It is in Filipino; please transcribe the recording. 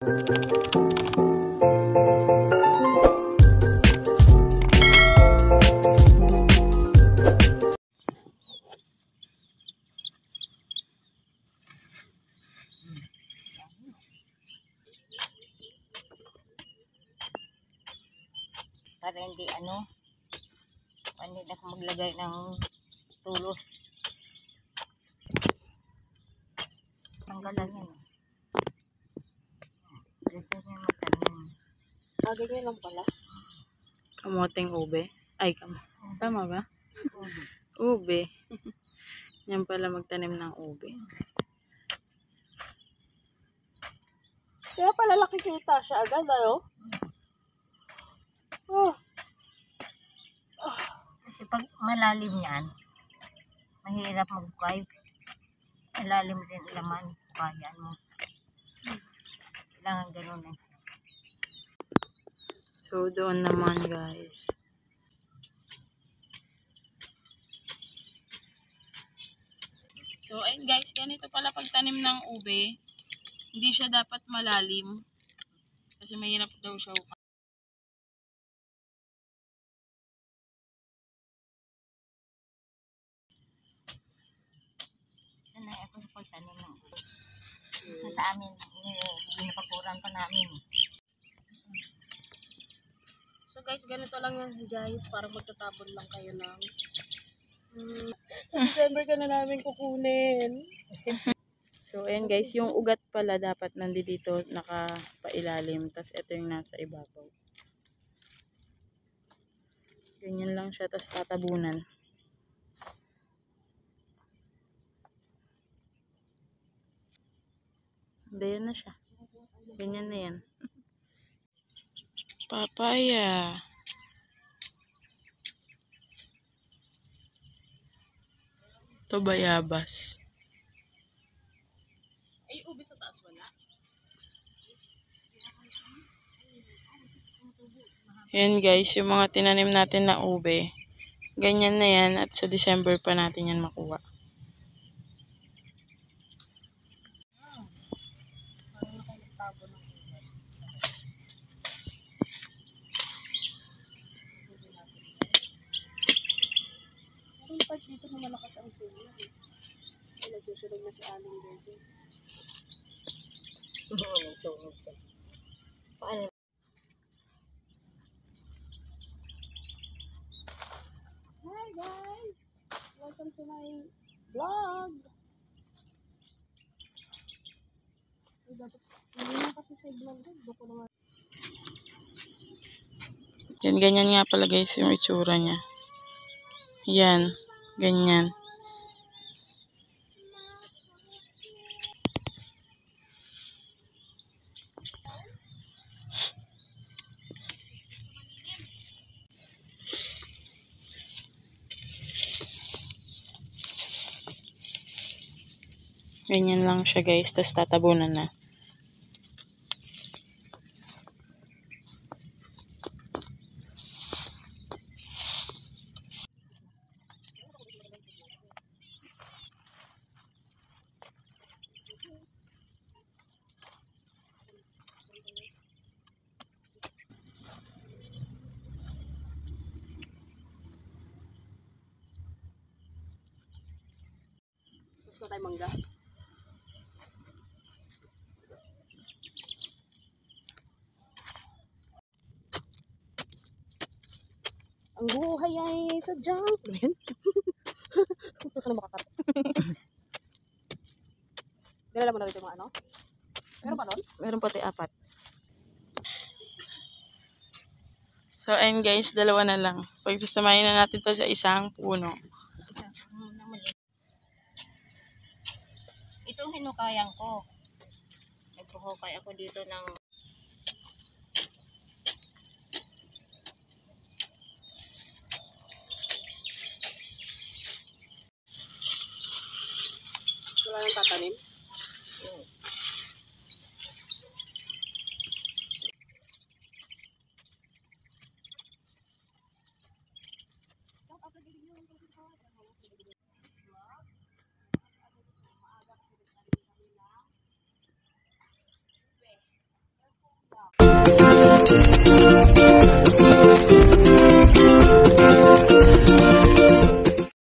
Para hindi hindi ako maglagay ng tulos. Tanggalan yan. Dito niya matanim. Ganyan lang pala. Kamoting ube. Ay, tama ba? Ube. Yan pala magtanim ng ube. Kaya pala laki kita siya agad, ayo. Kasi pag malalim yan, mahirap mag-vibe. Malalim din laman. Bayan mo. Kailangan ganun eh. So, doon naman guys. So, ayun guys, ganito pala pagtanim ng ube. Hindi siya dapat malalim. Kasi mahirap daw siya. Sanay ako sa pagtanim ng ube. Sa amin, pinapakuran pa namin. So guys, ganito lang yan guys. Parang magtatapon lang kayo ng sa December ka na namin kukunin. So, ayan guys, yung ugat pala dapat nandito nakapailalim. Tapos ito yung nasa ibabaw. Ganyan lang siya, tapos tatabunan. Ganyan na siya. Ganyan na yan. Papaya. Ito bayabas. Ay, ube sa taas wala. Yan guys, yung mga tinanim natin na ube. Ganyan na yan at sa December pa natin yan makuha. Yung part dito na malakas ang tuloy. Ay, nagsusunod na si Aling Bebe. Paano? Hi guys! Welcome to my vlog! Ay, dapat, hindi na kasi sa vlog doon. Bako naman. Yan, ganyan nga pala guys yung itsura niya. Yan, ganyan. Ganyan lang siya guys, tapos tatabunan na. Gusto tayo mangga. Ang buhay ay sadyang friend. Gusto ka na makakat. Dinala mo na rin yung mga ano? Meron pa doon? Meron pati 4. So, ayun guys, 2 na lang. Pagsasamahin na natin to sa isang puno. Itong hinukayan ko. Nagpuhukay ako dito ng Wala nang tatanim. lang.